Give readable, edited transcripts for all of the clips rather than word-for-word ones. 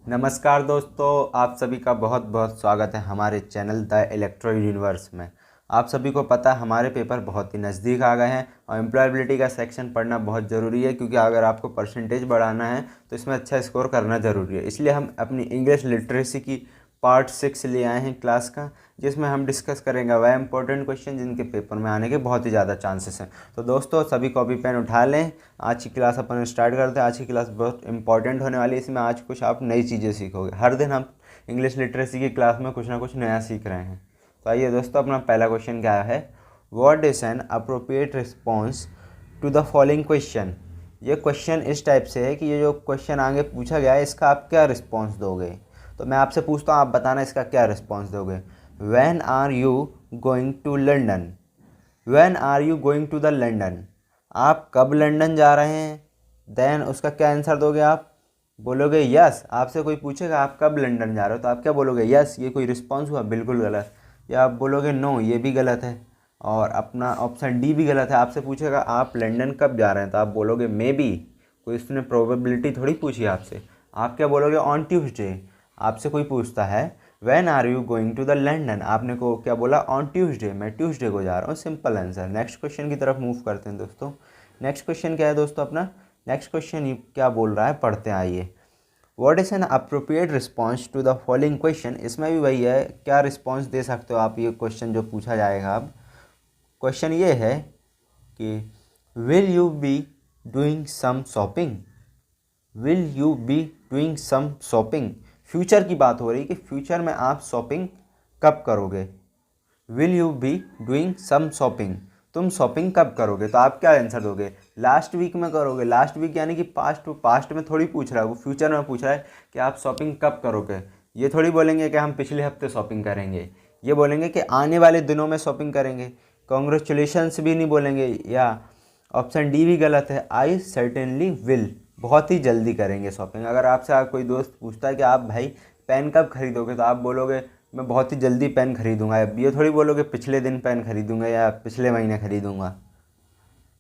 नमस्कार दोस्तों, आप सभी का बहुत बहुत स्वागत है हमारे चैनल द इलेक्ट्रो यूनिवर्स में। आप सभी को पता है हमारे पेपर बहुत ही नज़दीक आ गए हैं और एम्प्लॉयबिलिटी का सेक्शन पढ़ना बहुत ज़रूरी है, क्योंकि अगर आपको परसेंटेज बढ़ाना है तो इसमें अच्छा स्कोर करना ज़रूरी है। इसलिए हम अपनी इंग्लिश लिटरेसी की पार्ट 6 ले आए हैं क्लास का, जिसमें हम डिस्कस करेंगे वह इंपॉर्टेंट क्वेश्चन जिनके पेपर में आने के बहुत ही ज़्यादा चांसेस हैं। तो दोस्तों सभी कॉपी पेन उठा लें, आज की क्लास अपन स्टार्ट करते हैं। आज की क्लास बहुत इंपॉर्टेंट होने वाली है। इसमें आज कुछ आप नई चीज़ें सीखोगे। हर दिन हम इंग्लिश लिटरेसी की क्लास में कुछ ना कुछ नया सीख रहे हैं। तो आइए दोस्तों, अपना पहला क्वेश्चन क्या है, what is an appropriate response to the following question. ये क्वेश्चन इस टाइप से है कि ये जो क्वेश्चन आगे पूछा गया है इसका आप क्या रिस्पॉन्स दोगे। तो मैं आपसे पूछता हूँ, आप बताना इसका क्या रिस्पॉन्स दोगे। When are you going to London, when are you going to the London, आप कब लंदन जा रहे हैं। देन उसका क्या आंसर दोगे, आप बोलोगे यस। आपसे कोई पूछेगा आप कब लंदन जा रहे हो तो आप क्या बोलोगे, यस। ये कोई रिस्पॉन्स हुआ, बिल्कुल गलत। या आप बोलोगे नो, ये भी गलत है। और अपना ऑप्शन डी भी गलत है। आपसे पूछेगा आप लंदन कब जा रहे हैं तो आप बोलोगे मे बी। कोई उसने प्रोबेबिलिटी थोड़ी पूछी आपसे। आप क्या बोलोगे, ऑन ट्यूसडे। आपसे कोई पूछता है when are you going to the London, आपने को क्या बोला, ऑन ट्यूसडे, मैं ट्यूसडे को जा रहा हूँ। Simple answer. नेक्स्ट क्वेश्चन की तरफ मूव करते हैं दोस्तों। नेक्स्ट क्वेश्चन क्या है दोस्तों अपना, नेक्स्ट क्वेश्चन क्या बोल रहा है, पढ़ते हैं आइए। What is an appropriate response to the following question. इसमें भी वही है, क्या रिस्पॉन्स दे सकते हो आप। ये क्वेश्चन जो पूछा जाएगा अब, क्वेश्चन ये है कि will you be doing some shopping, will you be doing some shopping. Future की बात हो रही है कि फ्यूचर में आप शॉपिंग कब करोगे। Will you be doing some shopping, तुम शॉपिंग कब करोगे। तो आप क्या आंसर दोगे, लास्ट वीक में करोगे। लास्ट वीक यानी कि पास्ट, पास्ट में थोड़ी पूछ रहा है वो, फ्यूचर में पूछ रहा है कि आप शॉपिंग कब करोगे। ये थोड़ी बोलेंगे कि हम पिछले हफ्ते शॉपिंग करेंगे, ये बोलेंगे कि आने वाले दिनों में शॉपिंग करेंगे। कॉन्ग्रेचुलेशंस भी नहीं बोलेंगे। या ऑप्शन डी भी गलत है, आई सर्टेनली विल, बहुत ही जल्दी करेंगे शॉपिंग। अगर आपसे कोई दोस्त पूछता है कि आप भाई पेन कब खरीदोगे तो आप बोलोगे मैं बहुत ही जल्दी पेन खरीदूंगा। ये थोड़ी बोलोगे पिछले दिन पेन खरीदूंगा या पिछले महीने खरीदूंगा।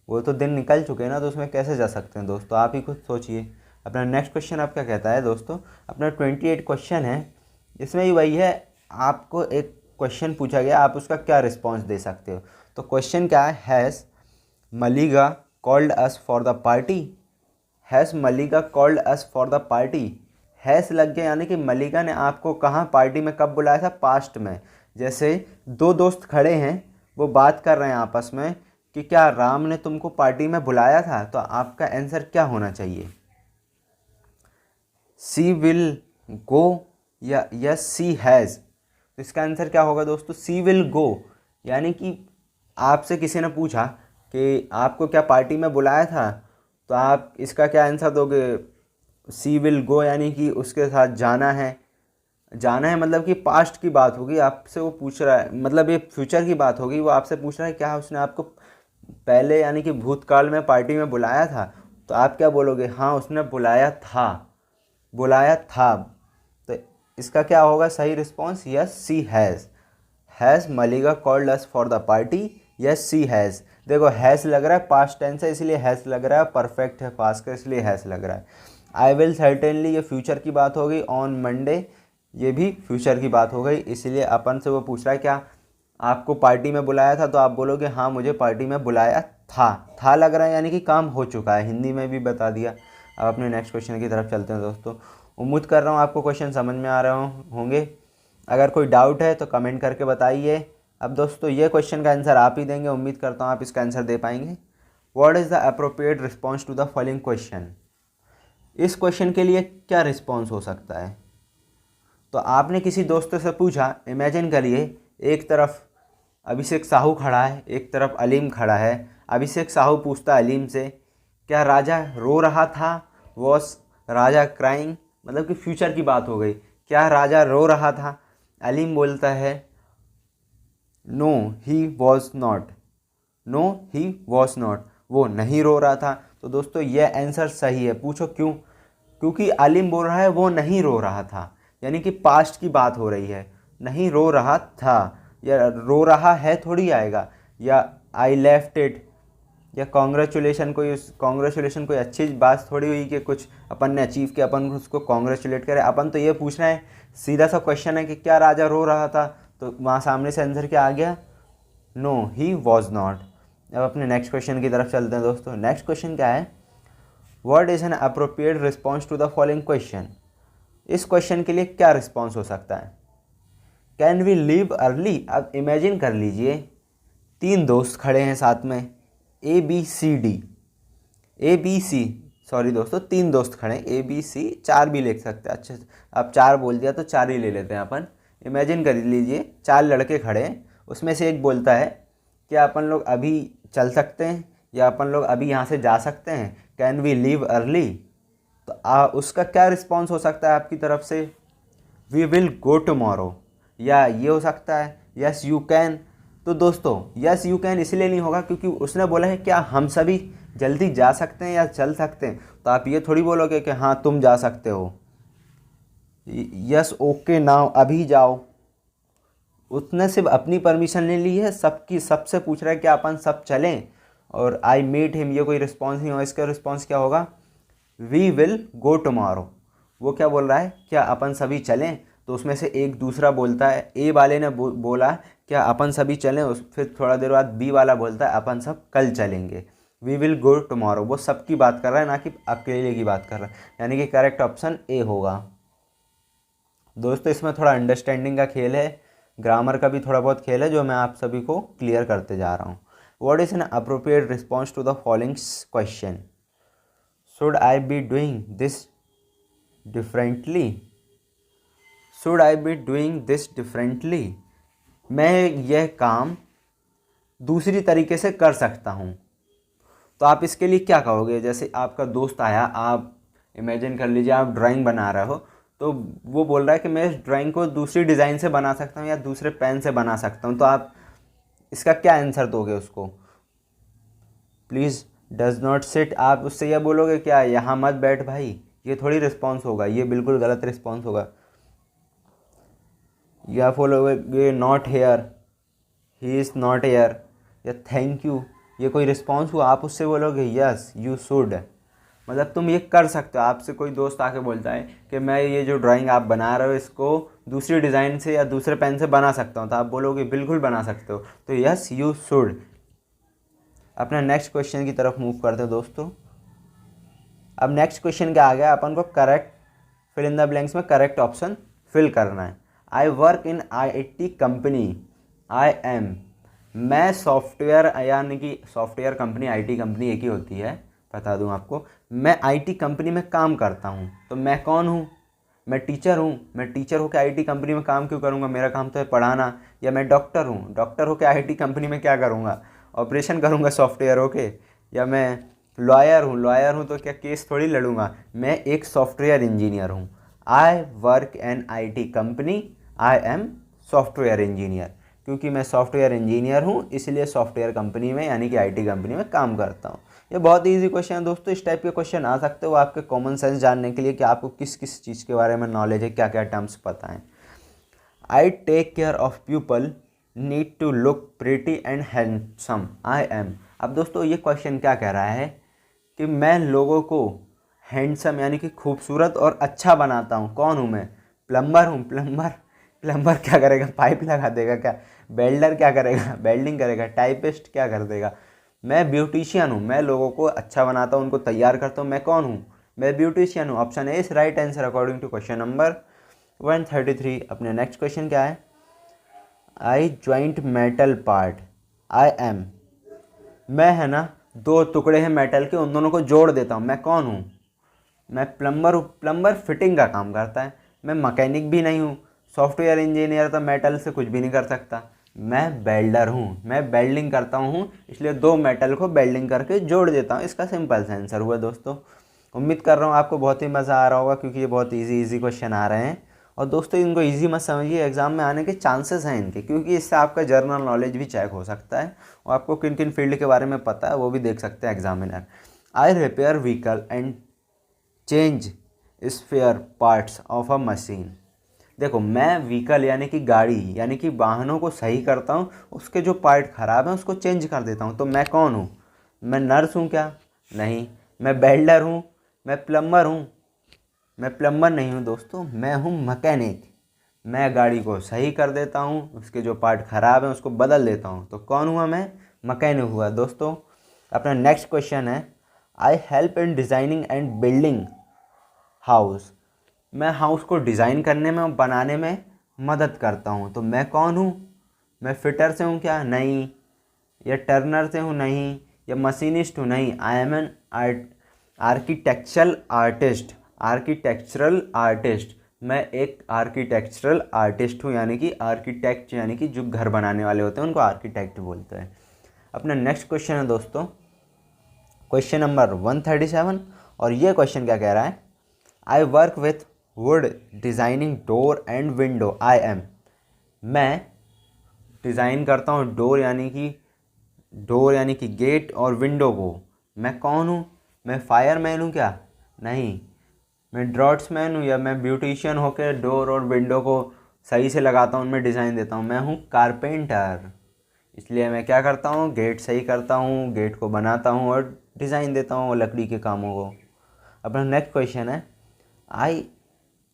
वो तो दिन निकल चुके हैं ना, तो उसमें कैसे जा सकते हैं दोस्तों, आप ही खुद सोचिए। अपना नेक्स्ट क्वेश्चन आप क्या कहता है दोस्तों, अपना 28 क्वेश्चन है। इसमें भी वही है, आपको एक क्वेश्चन पूछा गया, आप उसका क्या रिस्पॉन्स दे सकते हो। तो क्वेश्चन क्या है, has Malika called us for the party, has Malika called us for the party. Has लग गया यानी कि मलिका ने आपको कहाँ पार्टी में कब बुलाया था, पास्ट में। जैसे दो दोस्त खड़े हैं, वो बात कर रहे हैं आपस में कि क्या राम ने तुमको पार्टी में बुलाया था। तो आपका आंसर क्या होना चाहिए, सी विल गो या यस सी हैज़। तो इसका आंसर क्या होगा दोस्तों, सी विल गो। यानी कि आपसे किसी ने पूछा कि आपको क्या पार्टी में बुलाया था, तो आप इसका क्या आंसर दोगे, सी विल गो, यानी कि उसके साथ जाना है। जाना है मतलब कि पास्ट की बात होगी, आपसे वो पूछ रहा है, मतलब ये फ्यूचर की बात होगी। वो आपसे पूछ रहा है क्या उसने आपको पहले यानी कि भूतकाल में पार्टी में बुलाया था। तो आप क्या बोलोगे, हाँ उसने बुलाया था, बुलाया था। तो इसका क्या होगा सही response, yes she has Malika called us for the party, yes she has. देखो हैज़ लग रहा है पास्ट टेंस है इसलिए हैज़ लग रहा है, परफेक्ट है पास्ट का इसलिए हैज़ लग रहा है। आई विल सर्टेनली ये फ्यूचर की बात हो गई, ऑन मंडे ये भी फ्यूचर की बात हो गई, इसलिए अपन से वो पूछ रहा है क्या आपको पार्टी में बुलाया था। तो आप बोलोगे हाँ मुझे पार्टी में बुलाया था लग रहा है, यानी कि काम हो चुका है, हिंदी में भी बता दिया। अब अपने नेक्स्ट क्वेश्चन की तरफ चलते हैं दोस्तों। उम्मीद कर रहा हूँ आपको क्वेश्चन समझ में आ रहे होंगे। अगर कोई डाउट है तो कमेंट करके बताइए। अब दोस्तों ये क्वेश्चन का आंसर आप ही देंगे, उम्मीद करता हूँ आप इसका आंसर दे पाएंगे। What is the appropriate response to the following question. इस क्वेश्चन के लिए क्या रिस्पॉन्स हो सकता है। तो आपने किसी दोस्त से पूछा, इमेजिन करिए एक तरफ अभिषेक साहू खड़ा है, एक तरफ अलीम खड़ा है। अभिषेक साहू पूछता है अलीम से क्या राजा रो रहा था, वॉज राजा क्राइंग, मतलब कि फ्यूचर की बात हो गई, क्या राजा रो रहा था। अलीम बोलता है no he was not, no he was not, वो नहीं रो रहा था। तो दोस्तों यह आंसर सही है। पूछो क्यों, क्योंकि अलीम बोल रहा है वो नहीं रो रहा था, यानी कि पास्ट की बात हो रही है, नहीं रो रहा था। या रो रहा है थोड़ी आएगा, या आई लेफ्ट इट, या कॉन्ग्रेचुलेशन कोई अच्छी बात थोड़ी हुई कि कुछ अपन ने अचीव किया, अपन उसको कॉन्ग्रेचुलेट करें। अपन तो ये पूछ रहे हैं, सीधा सा क्वेश्चन है कि क्या राजा रो रहा था, तो वहाँ सामने से आंसर क्या आ गया, नो ही वॉज नॉट। अब अपने नेक्स्ट क्वेश्चन की तरफ चलते हैं दोस्तों। नेक्स्ट क्वेश्चन क्या है, what is an appropriate response to the following question. इस क्वेश्चन के लिए क्या रिस्पॉन्स हो सकता है, कैन वी लीव अर्ली। अब इमेजिन कर लीजिए 3 दोस्त खड़े हैं साथ में, A B C D, A B C, sorry दोस्तों 3 दोस्त खड़े हैं, ए बी सी, 4 भी लिख सकते हैं। अच्छा, अब 4 बोल दिया तो 4 ही ले लेते हैं अपन। इमेजिन कर लीजिए 4 लड़के खड़े हैं, उसमें से एक बोलता है क्या अपन लोग अभी चल सकते हैं या अपन लोग अभी यहाँ से जा सकते हैं, कैन वी लीव अर्ली। तो उसका क्या रिस्पॉन्स हो सकता है आपकी तरफ से, वी विल गो टुमारो, या ये हो सकता है यस यू कैन। तो दोस्तों यस यू कैन इसलिए नहीं होगा क्योंकि उसने बोला है क्या हम सभी जल्दी जा सकते हैं या चल सकते हैं। तो आप ये थोड़ी बोलोगे कि हाँ तुम जा सकते हो, यस ओके नाउ, अभी जाओ। उसने सिर्फ अपनी परमिशन ले ली है, सबकी सबसे पूछ रहा है कि अपन सब चलें, और आई मीट हिम, ये कोई रिस्पॉन्स नहीं होगा। इसका रिस्पॉन्स क्या होगा, वी विल गो टुमारो। वो क्या बोल रहा है, क्या अपन सभी चलें। तो उसमें से एक दूसरा बोलता है, ए वाले ने बोला क्या अपन सभी चलें, फिर थोड़ा देर बाद बी वाला बोलता है अपन सब कल चलेंगे। वी विल गो टुमारो, वो सबकी बात कर रहा है ना कि अकेले की बात कर रहा है, यानी कि करेक्ट ऑप्शन ए होगा। दोस्तों इसमें थोड़ा अंडरस्टैंडिंग का खेल है, ग्रामर का भी थोड़ा बहुत खेल है जो मैं आप सभी को क्लियर करते जा रहा हूँ। What is an appropriate response to the following question, should I be doing this differently, should I be doing this differently, मैं यह काम दूसरी तरीके से कर सकता हूँ। तो आप इसके लिए क्या कहोगे, जैसे आपका दोस्त आया, आप इमेजिन कर लीजिए आप ड्राइंग बना रहे हो, तो वो बोल रहा है कि मैं इस ड्राइंग को दूसरी डिज़ाइन से बना सकता हूँ या दूसरे पेन से बना सकता हूँ। तो आप इसका क्या आंसर दोगे उसको, प्लीज़ डज नॉट सिट। आप उससे यह बोलोगे क्या यहाँ मत बैठ भाई, ये थोड़ी रिस्पॉन्स होगा, ये बिल्कुल गलत रिस्पॉन्स होगा। या बोलोगे not here, he is not here, या थैंक यू, ये कोई रिस्पॉन्स हुआ। आप उससे बोलोगे यस यू शुड, मतलब तुम ये कर सकते हो। आपसे कोई दोस्त आके बोलता है कि मैं ये जो ड्राइंग आप बना रहे हो इसको दूसरी डिज़ाइन से या दूसरे पेन से बना सकता हूँ, तो आप बोलोगे बिल्कुल बना सकते हो, तो यस यू शुड। अपना नेक्स्ट क्वेश्चन की तरफ मूव करते हैं दोस्तों। अब नेक्स्ट क्वेश्चन क्या आ गया, अपन को correct fill in the blanks में करेक्ट ऑप्शन फिल करना है। I work in IT company, I am, मैं सॉफ्टवेयर, यानी कि सॉफ्टवेयर कंपनी IT कंपनी एक ही होती है, बता दूं आपको, मैं IT कंपनी में काम करता हूं। तो मैं कौन हूं, मैं टीचर हूं। मैं टीचर होकर IT कंपनी में काम क्यों करूंगा, मेरा काम तो है पढ़ाना। या मैं डॉक्टर हूं, डॉक्टर होकर IT कंपनी में क्या करूंगा, ऑपरेशन करूंगा सॉफ्टवेयर होके। या मैं लॉयर हूं, लॉयर हूं तो क्या केस थोड़ी लड़ूंगा, मैं एक सॉफ्टवेयर इंजीनियर हूं। आई work in IT company, I M software engineer. क्योंकि मैं सॉफ्टवेयर इंजीनियर हूं इसलिए सॉफ्टवेयर कंपनी में यानी कि IT कंपनी में काम करता हूं। ये बहुत इजी क्वेश्चन है दोस्तों, इस टाइप के क्वेश्चन आ सकते हो आपके कॉमन सेंस जानने के लिए कि आपको किस किस चीज़ के बारे में नॉलेज है, क्या क्या टर्म्स पता है। I take care of people need to look pretty and handsome, I am. अब दोस्तों ये क्वेश्चन क्या कह रहा है कि मैं लोगों को हैंडसम यानी कि खूबसूरत और अच्छा बनाता हूँ। कौन हूँ मैं, प्लम्बर हूँ। प्लम्बर क्या करेगा, पाइप लगा देगा क्या। वेल्डर क्या करेगा, वेल्डिंग करेगा। टाइपिस्ट क्या कर देगा। मैं ब्यूटिशियन हूँ, मैं लोगों को अच्छा बनाता हूँ, उनको तैयार करता हूँ। मैं कौन हूँ, मैं ब्यूटिशियन हूँ। Option A is right answer according to question number 133। अपने नेक्स्ट क्वेश्चन क्या है, I joint metal part, I am, मैं है ना 2 टुकड़े हैं मेटल के, उन दोनों को जोड़ देता हूँ। मैं कौन हूँ, मैं प्लम्बर हूँ। प्लम्बर फिटिंग का काम करता है। मैं मैकेनिक भी नहीं हूँ। सॉफ्टवेयर इंजीनियर तो मेटल से कुछ भी नहीं कर सकता। मैं वेल्डर हूँ, मैं वेल्डिंग करता हूँ, इसलिए 2 मेटल को वेल्डिंग करके जोड़ देता हूँ। इसका सिंपल सा आंसर हुआ दोस्तों। उम्मीद कर रहा हूँ आपको बहुत ही मज़ा आ रहा होगा क्योंकि ये बहुत इजी क्वेश्चन आ रहे हैं। और दोस्तों इनको इजी मत समझिए, एग्जाम में आने के चांसेस हैं इनके, क्योंकि इससे आपका जर्नल नॉलेज भी चेक हो सकता है और आपको किन किन फील्ड के बारे में पता है वो भी देख सकते हैं examiner. I repair vehicle and change spare parts of a machine. देखो मैं व्हीकल यानी कि गाड़ी यानी कि वाहनों को सही करता हूँ, उसके जो पार्ट ख़राब हैं उसको चेंज कर देता हूँ। तो मैं कौन हूँ, मैं नर्स हूँ क्या? नहीं। मैं वेल्डर हूँ? मैं प्लम्बर हूँ? मैं प्लम्बर नहीं हूँ दोस्तों, मैं हूँ मैकेनिक। मैं गाड़ी को सही कर देता हूँ, उसके जो पार्ट ख़राब हैं उसको बदल देता हूँ। तो कौन हुआ मैं? मैकेनिक हुआ दोस्तों। अपना नेक्स्ट क्वेश्चन है, I help in designing and building house. मैं हाउस को डिज़ाइन करने में और बनाने में मदद करता हूँ। तो मैं कौन हूँ? मैं फिटर से हूँ क्या? नहीं। या टर्नर से हूँ? नहीं। या मशीनिस्ट हूँ? नहीं। I am an architectural artist. मैं एक आर्किटेक्चरल आर्टिस्ट हूँ, यानी कि आर्किटेक्ट यानी कि जो घर बनाने वाले होते हैं उनको आर्किटेक्ट बोलते हैं। अपना नेक्स्ट क्वेश्चन है दोस्तों, क्वेश्चन नंबर 137। और ये क्वेश्चन क्या कह रहा है, I work with would designing door and window. I am, मैं डिज़ाइन करता हूँ डोर यानी कि गेट और विंडो को। मैं कौन हूँ? मैं फायरमैन हूँ क्या? नहीं। मैं ड्रॉट्समैन हूँ या मैं ब्यूटिशियन होकर डोर और विंडो को सही से लगाता हूँ, उनमें डिज़ाइन देता हूँ? मैं हूँ कारपेंटर। इसलिए मैं क्या करता हूँ, गेट सही करता हूँ, गेट को बनाता हूँ और डिज़ाइन देता हूँ लकड़ी के कामों को। अपना नेक्स्ट क्वेश्चन है, I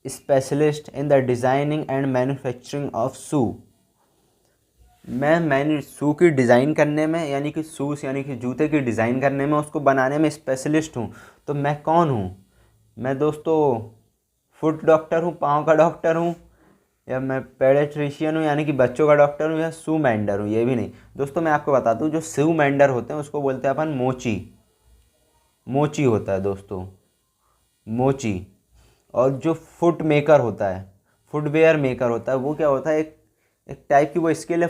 specialist in the designing and manufacturing of shoe. मैंने शू की डिज़ाइन करने में, यानी कि शूज़ यानी कि जूते की डिज़ाइन करने में, उसको बनाने में स्पेशलिस्ट हूँ। तो मैं कौन हूँ? मैं दोस्तों फुट डॉक्टर हूँ, पाँव का डॉक्टर हूँ, या मैं पेडियाट्रिशियन हूँ यानी कि बच्चों का डॉक्टर हूँ, या शू मेंडर हूँ? ये भी नहीं दोस्तों। मैं आपको बता दूँ, जो शू मेंडर होते हैं उसको बोलते हैं अपन मोची। मोची होता है दोस्तों, मोची। और जो फुट मेकर होता है, फुटवेयर मेकर होता है, वो क्या होता है, एक एक टाइप की वो स्किल है,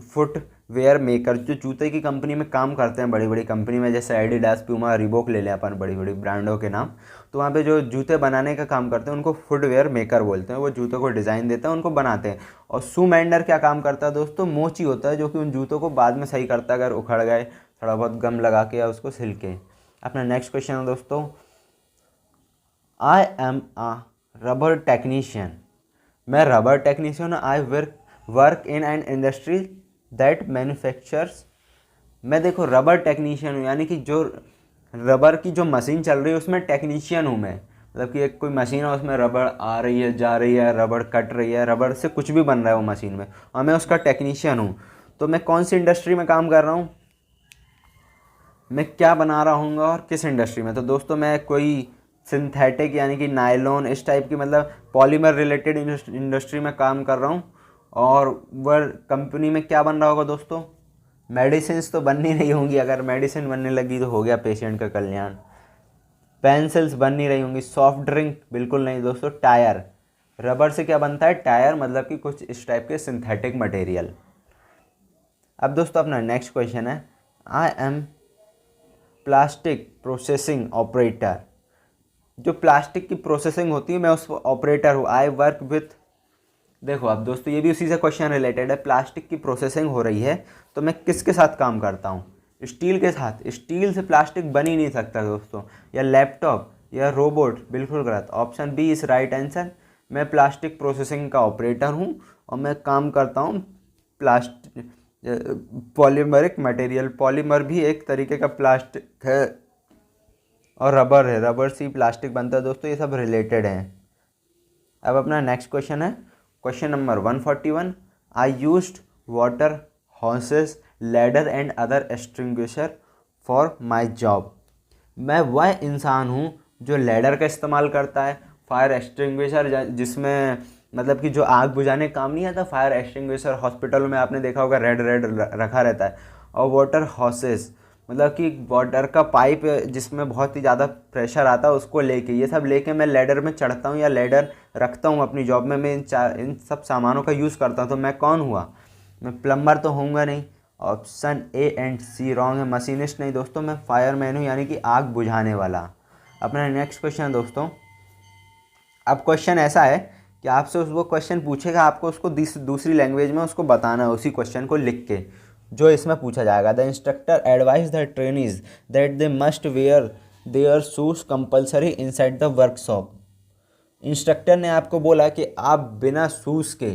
फुटवेयर मेकर, जो जूते की कंपनी में काम करते हैं, बड़ी बड़ी कंपनी में, जैसे एडिडास, प्यूमा, रिबॉक ले लें अपन, बड़ी बड़ी ब्रांडों के नाम। तो वहाँ पे जो जूते बनाने का काम करते हैं उनको फुटवेयर मेकर बोलते हैं। वो जूतों को डिज़ाइन देते हैं, उनको बनाते हैं। और शू मेंडर क्या काम करता है दोस्तों? मोची होता है, जो कि उन जूतों को बाद में सही करता है, अगर उखड़ गए, थोड़ा बहुत गम लगा के या उसको सिल के। अपना नेक्स्ट क्वेश्चन है दोस्तों, I am a rubber technician. मैं रबर टेक्नीशियन हूँ। I work in an industry that manufactures. मैं देखो रबर टेक्नीशियन हूँ, यानी कि जो रबर की जो मशीन चल रही है उसमें टेक्नीशियन हूँ मैं। मतलब कि एक कोई मशीन है, उसमें रबर आ रही है, जा रही है, रबर कट रही है, रबर से कुछ भी बन रहा है वो मशीन में, और मैं उसका टेक्नीशियन हूँ। तो मैं कौन सी इंडस्ट्री में काम कर रहा हूँ? मैं क्या बना रहा हूँ और किस इंडस्ट्री में? तो दोस्तों मैं कोई सिंथेटिक यानी कि नायलॉन, इस टाइप की, मतलब पॉलीमर रिलेटेड इंडस्ट्री में काम कर रहा हूँ। और वह कंपनी में क्या बन रहा होगा दोस्तों? मेडिसिन्स तो बननी नहीं होंगी, अगर मेडिसिन बनने लगी तो हो गया पेशेंट का कल्याण। पेंसिल्स बन नहीं रही होंगी। सॉफ्ट ड्रिंक बिल्कुल नहीं दोस्तों। टायर, रबर से क्या बनता है? टायर, मतलब कि कुछ इस टाइप के सिंथेटिक मटेरियल। अब दोस्तों अपना नेक्स्ट क्वेश्चन है, I am plastic processing operator. जो प्लास्टिक की प्रोसेसिंग होती है, मैं उस ऑपरेटर हूँ। आई वर्क विथ, देखो अब दोस्तों ये भी उसी से क्वेश्चन रिलेटेड है। प्लास्टिक की प्रोसेसिंग हो रही है तो मैं किसके साथ काम करता हूँ? स्टील के साथ। स्टील से प्लास्टिक बन ही नहीं सकता दोस्तों। या लैपटॉप या रोबोट? बिल्कुल गलत। Option B is right answer. मैं प्लास्टिक प्रोसेसिंग का ऑपरेटर हूँ और मैं काम करता हूँ प्लास्टिक पॉलीमरिक मटेरियल। पॉलीमर भी एक तरीके का प्लास्टिक है, और रबर है, रबर से प्लास्टिक बनता है दोस्तों। ये सब रिलेटेड हैं। अब अपना नेक्स्ट क्वेश्चन है, question number 141। I used water houses ladder and other extinguisher for my job. मैं वह इंसान हूँ जो लैडर का इस्तेमाल करता है, फायर एक्सटिंग्विशर जिसमें मतलब कि जो आग बुझाने का काम नहीं आता, फायर एक्सटिंग्विशर हॉस्पिटलों में आपने देखा होगा रेड रेड रखा रहता है। और वाटर हॉसेस मतलब कि वाटर का पाइप जिसमें बहुत ही ज़्यादा प्रेशर आता है, उसको लेके, ये सब लेके मैं लैडर में चढ़ता हूँ या लैडर रखता हूँ अपनी जॉब में। मैं इन सब सामानों का यूज़ करता हूँ। तो मैं कौन हुआ? मैं प्लम्बर तो होऊंगा नहीं। Option A and C wrong है। मशीनिस्ट नहीं दोस्तों, मैं फायरमैन हूँ, यानी कि आग बुझाने वाला। अपना नेक्स्ट क्वेश्चन है दोस्तों। अब क्वेश्चन ऐसा है कि आपसे वो क्वेश्चन पूछेगा, आपको उसको दूसरी लैंग्वेज में उसको बताना है, उसी क्वेश्चन को लिख के, जो इसमें पूछा जाएगा। The instructor advise the trainees that they must where there shoes compulsory inside the workshop. Instructor ने आपको बोला कि आप बिना शूज़ के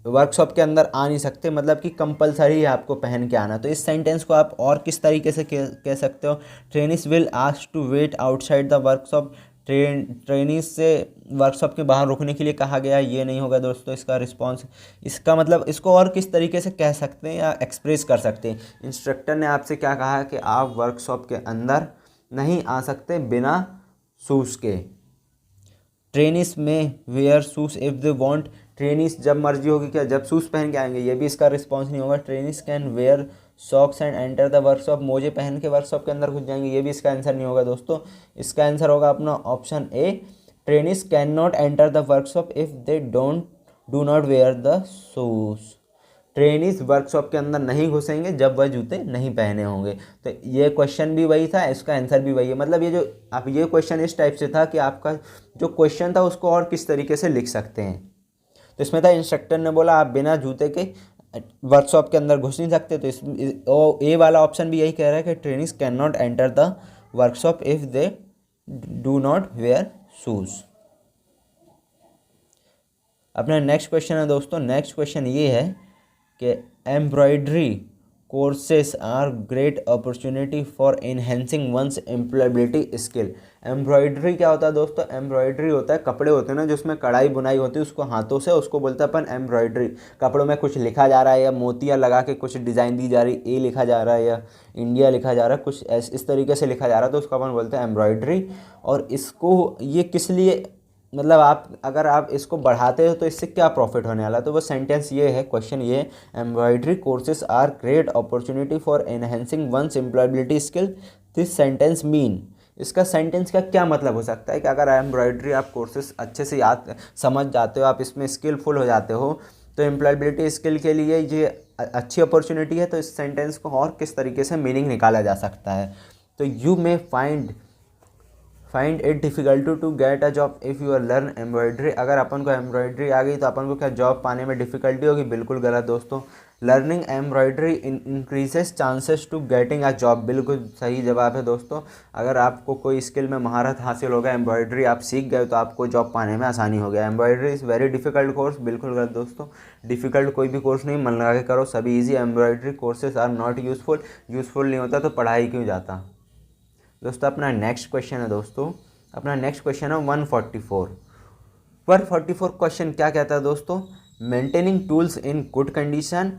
वर्कशॉप के अंदर आ नहीं सकते, मतलब कि कंपलसरी है आपको पहन के आना। तो इस सेंटेंस को आप और किस तरीके से कह सकते हो, trainees will ask to wait outside the workshop. Trainees से वर्कशॉप के बाहर रुकने के लिए कहा गया, ये नहीं होगा दोस्तों इसका रिस्पॉन्स। इसका मतलब इसको और किस तरीके से कह सकते हैं या एक्सप्रेस कर सकते हैं। इंस्ट्रक्टर ने आपसे क्या कहा कि आप वर्कशॉप के अंदर नहीं आ सकते बिना शूज़ के। ट्रेनिस में where shoes if they want. Trainees जब मर्जी होगी क्या, जब शूज़ पहन के आएंगे, ये भी इसका रिस्पॉन्स नहीं होगा। Trainees can wear socks and enter the workshop. मोजे पहन के वर्कशॉप के अंदर घुस जाएंगे, ये भी इसका आंसर नहीं होगा दोस्तों। इसका आंसर होगा अपना option A, trainees can not enter the workshop if they do not wear the shoes. Trainees workshop के अंदर नहीं घुसेंगे जब वह जूते नहीं पहने होंगे। तो ये क्वेश्चन भी वही था, इसका आंसर भी वही है। मतलब ये जो आप ये क्वेश्चन इस टाइप से था कि आपका जो क्वेश्चन था उसको और किस तरीके से लिख सकते हैं। तो इसमें था इंस्ट्रक्टर ने बोला आप बिना जूते के वर्कशॉप के अंदर घुस नहीं सकते। तो इस ए वाला ऑप्शन भी यही कह रहा है कि trainees can not enter the workshop if they do not wear shoes. अपना नेक्स्ट क्वेश्चन है दोस्तों, नेक्स्ट क्वेश्चन ये है कि embroidery courses are great opportunity for enhancing one's employability skill. Embroidery क्या होता है दोस्तों, एम्ब्रॉयडरी होता है कपड़े होते हैं ना जिसमें कढ़ाई बुनाई होती है, उसको हाथों से, उसको बोलते हैं अपन एम्ब्रॉयडरी। कपड़ों में कुछ लिखा जा रहा है या मोतियाँ लगा के कुछ डिज़ाइन दी जा रही, ए लिखा जा रहा है या इंडिया लिखा जा रहा है, कुछ इस तरीके से लिखा जा रहा है, तो उसको अपन बोलते हैं एम्ब्रॉयडरी। और इसको ये किस लिए, मतलब आप अगर आप इसको बढ़ाते हो तो इससे क्या प्रॉफिट होने वाला है, तो वो सेंटेंस ये है, क्वेश्चन ये, embroidery courses are great opportunity for enhancing one's employability skill. This sentence mean, इसका सेंटेंस का क्या मतलब हो सकता है कि अगर एम्ब्रॉयडरी आप कोर्सेज अच्छे से याद समझ जाते हो, आप इसमें स्किलफुल हो जाते हो, तो एम्प्लॉयबिलिटी स्किल के लिए ये अच्छी अपॉर्चुनिटी है। तो इस सेंटेंस को और किस तरीके से मीनिंग निकाला जा सकता है, तो you may find it difficult to get a job if you learn embroidery. अगर अपन को एम्ब्रॉयडरी आ गई तो अपन को क्या जॉब पाने में डिफ़िकल्टी होगी, बिल्कुल गलत दोस्तों। Learning embroidery increases chances to getting a job, बिल्कुल सही जवाब है दोस्तों। अगर आपको कोई स्किल में महारत हासिल होगा, एम्ब्रॉयडरी आप सीख गए, तो आपको जॉब पाने में आसानी हो गया। Embroidery is very difficult course, बिल्कुल गलत दोस्तों। डिफ़िकल्ट कोई भी कोर्स नहीं, मन लगा के करो, सभी easy. Embroidery courses are not useful नहीं होता तो पढ़ाई क्यों जाता दोस्तों। अपना नेक्स्ट क्वेश्चन है दोस्तों, अपना नेक्स्ट क्वेश्चन है 144 क्वेश्चन क्या कहता है दोस्तों, maintaining tools in good condition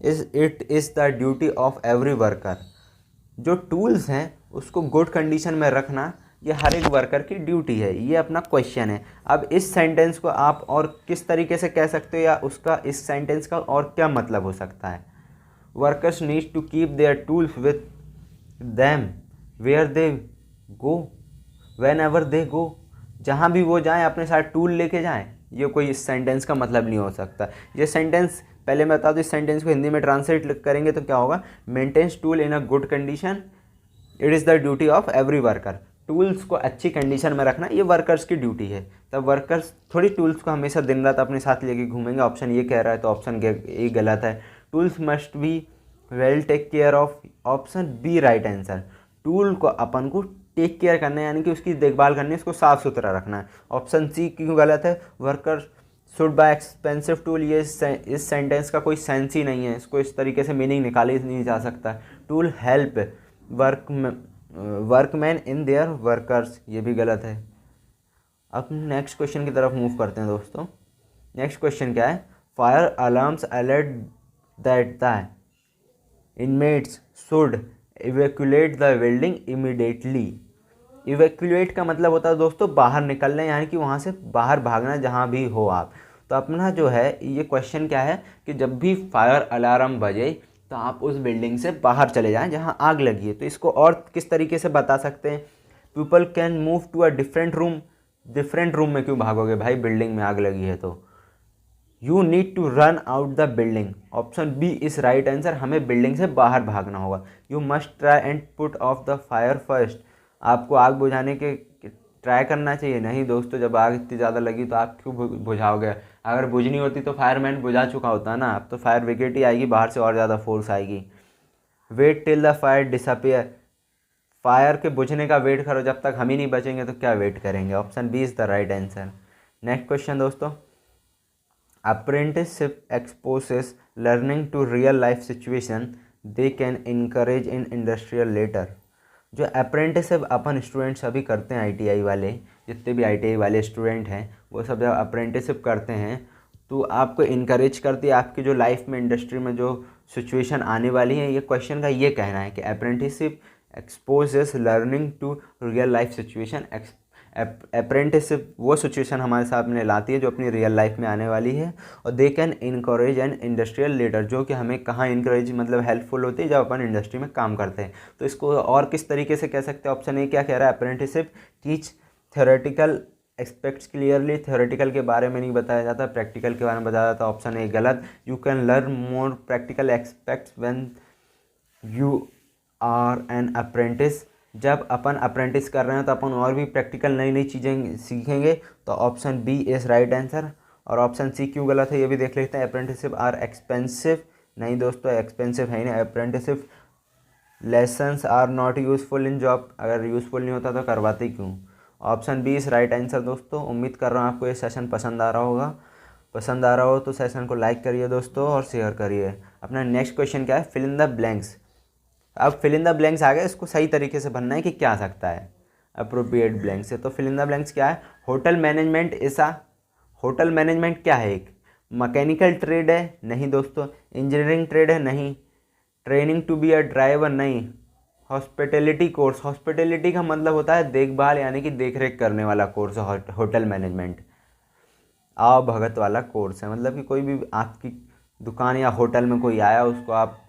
it is the duty of every worker. जो टूल्स हैं उसको गुड कंडीशन में रखना ये हर एक वर्कर की ड्यूटी है, ये अपना क्वेश्चन है। अब इस सेंटेंस को आप और किस तरीके से कह सकते हो या उसका इस सेंटेंस का और क्या मतलब हो सकता है। Workers need to keep their tools with them where they go whenever they go. जहाँ भी वो जाएं अपने साथ टूल लेके जाएं, ये कोई इस सेंटेंस का मतलब नहीं हो सकता। ये सेंटेंस पहले मैं बता दूँ, इस सेंटेंस को हिंदी में ट्रांसलेट करेंगे तो क्या होगा, maintains tool in a good condition it is the duty of every worker. Tools को अच्छी कंडीशन में रखना ये वर्कर्स की ड्यूटी है। तब वर्कर्स थोड़ी टूल्स को हमेशा दिन रात अपने साथ लेके घूमेंगे, ऑप्शन ये कह रहा है तो ऑप्शन ए गलत है। Tools must be well take care of, option B right answer. Tool को अपन को टेक केयर करना है, यानी कि उसकी देखभाल करनी है, उसको साफ़ सुथरा रखना है। ऑप्शन सी क्यों गलत है, worker should buy expensive tool, ये इस सेंटेंस का कोई सेंस ही नहीं है, इसको इस तरीके से मीनिंग निकाली नहीं जा सकता। Tool help workman in their workers, ये भी गलत है। अब नेक्स्ट क्वेश्चन की तरफ मूव करते हैं दोस्तों। नेक्स्ट क्वेश्चन क्या है, fire alarms alert that the inmates should evacuate the building immediately. Evacuate का मतलब होता है दोस्तों बाहर निकलना, यानी कि वहाँ से बाहर भागना जहाँ भी हो आप। तो अपना जो है ये क्वेश्चन क्या है कि जब भी फायर अलार्म बजे तो आप उस बिल्डिंग से बाहर चले जाएं जहाँ आग लगी है। तो इसको और किस तरीके से बता सकते हैं, people can move to a different room में क्यों भागोगे भाई, बिल्डिंग में आग लगी है तो। You need to run out the building, option B is right answer, हमें बिल्डिंग से बाहर भागना होगा। You must try and put off the fire first, आपको आग बुझाने के ट्राई करना चाहिए। नहीं दोस्तों, जब आग इतनी ज़्यादा लगी तो आप क्यों बुझाओगे, अगर बुझनी होती तो फायरमैन बुझा चुका होता ना, अब तो फायर ब्रिगेड ही आएगी, बाहर से और ज़्यादा फोर्स आएगी। Wait till the fire disappear, fire के बुझने का वेट करो, जब तक हम ही नहीं बचेंगे तो क्या वेट करेंगे, option B is the right answer. Next question दोस्तों, Apprenticeship exposes learning to real life situation they can encourage in industrial later। जो अप्रेंटिसशिप अपन स्टूडेंट्स अभी करते हैं आईटीआई वाले, जितने भी आईटीआई वाले स्टूडेंट हैं वो सब जब अप्रेंटिसशिप करते हैं तो आपको इनकरेज करती है आपकी जो लाइफ में इंडस्ट्री में जो सिचुएशन आने वाली है। ये क्वेश्चन का ये कहना है कि apprenticeship exposes learning to real life situation. Apprenticeship वो सिचुएशन हमारे सामने लाती है जो अपनी रियल लाइफ में आने वाली है। और they can encourage an industrial leader, जो कि हमें कहाँ इनकरेज मतलब हेल्पफुल होती है जब अपन इंडस्ट्री में काम करते हैं। तो इसको और किस तरीके से कह सकते हैं, ऑप्शन ए क्या कह रहा है, apprenticeship teach theoretical aspects clearly. Theoretical के बारे में नहीं बताया जाता, प्रैक्टिकल के बारे में बताया जाता। ऑप्शन ए गलत। You can learn more practical expects when you are an apprentice. जब अपन अप्रेंटिस कर रहे हैं तो अपन और भी प्रैक्टिकल नई नई चीज़ें सीखेंगे। तो option B is right answer. और ऑप्शन सी क्यों गलत है ये भी देख लेते हैं। अप्रेंटिसशिप आर एक्सपेंसिव, नहीं दोस्तों एक्सपेंसिव है ही नहीं। Apprenticeship lessons are not useful in job, अगर यूज़फुल नहीं होता तो करवाते क्यों। Option B is right answer. दोस्तों उम्मीद कर रहा हूँ आपको ये सेशन पसंद आ रहा होगा। पसंद आ रहा हो तो सेशन को लाइक करिए दोस्तों और शेयर करिए। अपना नेक्स्ट क्वेश्चन क्या है, फिल इन द ब्लैंक्स। अब फिल इन द ब्लैंक्स आ गए, इसको सही तरीके से भरना है कि क्या आ सकता है अप्रोप्रिएट ब्लैंक से। तो फिल इन द ब्लैंक्स क्या है, होटल मैनेजमेंट ऐसा। होटल मैनेजमेंट क्या है, एक मैकेनिकल ट्रेड है, नहीं दोस्तों। इंजीनियरिंग ट्रेड है, नहीं। Training to be a driver, नहीं। हॉस्पिटैलिटी कोर्स, हॉस्पिटैलिटी का मतलब होता है देखभाल यानी कि देखरेख करने वाला कोर्स है होटल मैनेजमेंट। आओ भगत वाला कोर्स है, मतलब कि कोई भी आपकी दुकान या होटल में कोई आया उसको आप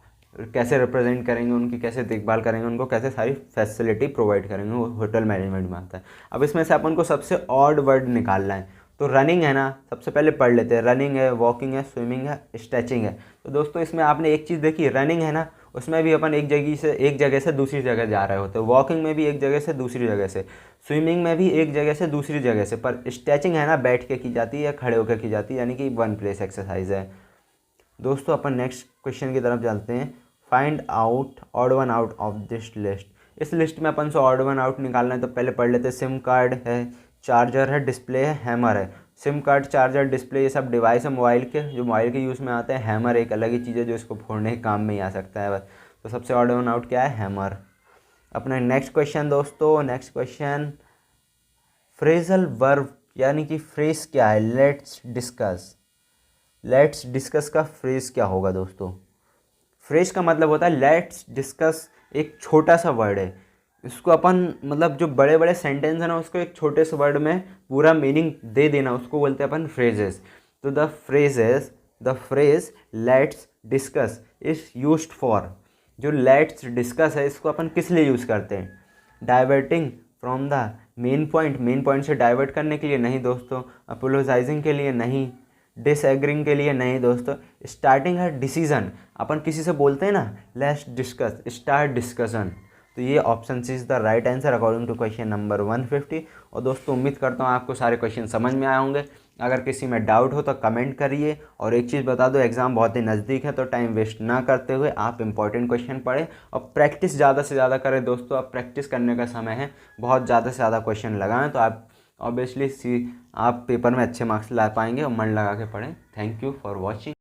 कैसे रिप्रेजेंट करेंगे, उनकी कैसे देखभाल करेंगे, उनको कैसे सारी फैसिलिटी प्रोवाइड करेंगे, वो होटल मैनेजमेंट में आता है। अब इसमें से अपन को सबसे ऑड वर्ड निकालना है। तो रनिंग है ना, सबसे पहले पढ़ लेते हैं। रनिंग है, वॉकिंग है, स्विमिंग है, स्ट्रेचिंग है। तो दोस्तों इसमें आपने एक चीज़ देखी, रनिंग है ना, उसमें भी अपन एक जगह से दूसरी जगह जा रहे होते हैं। वॉकिंग में भी एक जगह से दूसरी जगह से, स्विमिंग में भी एक जगह से दूसरी जगह से। पर स्ट्रेचिंग है ना, बैठ के की जाती है या खड़े होकर की जाती है, यानी कि वन प्लेस एक्सरसाइज है। दोस्तों अपन नेक्स्ट क्वेश्चन की तरफ चलते हैं। Find out odd one out of this list. इस लिस्ट में अपन से ऑड वन आउट निकालना है। तो पहले पढ़ लेते हैं। सिम कार्ड है, चार्जर है, डिस्प्ले है, हैमर है। सिम कार्ड, चार्जर, डिस्प्ले ये सब डिवाइस है मोबाइल के, जो मोबाइल के यूज़ में आते हैं। हैमर एक अलग ही चीज़ है जो इसको फोड़ने के काम में ही आ सकता है बस। तो सबसे ऑड वन आउट क्या है, हैमर। अपना नेक्स्ट क्वेश्चन दोस्तों, नेक्स्ट क्वेश्चन फ्रेजल वर्ब यानी कि फ्रेज क्या है, लेट्स डिस्कस। लेट्स डिस्कस का फ्रेज क्या होगा दोस्तों। फ्रेज का मतलब होता है लेट्स डिस्कस, एक छोटा सा वर्ड है। इसको अपन मतलब जो बड़े बड़े सेंटेंस है ना उसको एक छोटे से वर्ड में पूरा मीनिंग दे देना, उसको बोलते हैं अपन फ्रेजेस। तो the phrase let's discuss is used for, जो लेट्स डिस्कस है इसको अपन किस लिए यूज़ करते हैं, diverting from the main point, main point से डाइवर्ट करने के लिए, नहीं दोस्तों। अपोलोजाइजिंग के लिए, नहीं। डिसएग्रिंग के लिए, नहीं दोस्तों। स्टार्टिंग है डिसीजन, अपन किसी से बोलते हैं ना लेट्स डिस्कस, स्टार्ट डिस्कशन। तो ये option C is the right answer according to question number 150। और दोस्तों उम्मीद करता हूँ आपको सारे क्वेश्चन समझ में आए होंगे। अगर किसी में डाउट हो तो कमेंट करिए। और एक चीज़ बता दो, एग्ज़ाम बहुत ही नज़दीक है तो टाइम वेस्ट ना करते हुए आप इंपॉर्टेंट क्वेश्चन पढ़ें और प्रैक्टिस ज़्यादा से ज़्यादा करें दोस्तों। अब प्रैक्टिस करने का समय है, बहुत ज़्यादा से ज़्यादा क्वेश्चन लगाएं तो आप ऑब्वियसली आप पेपर में अच्छे मार्क्स ला पाएंगे और मन लगा के पढ़ें। Thank you for watching.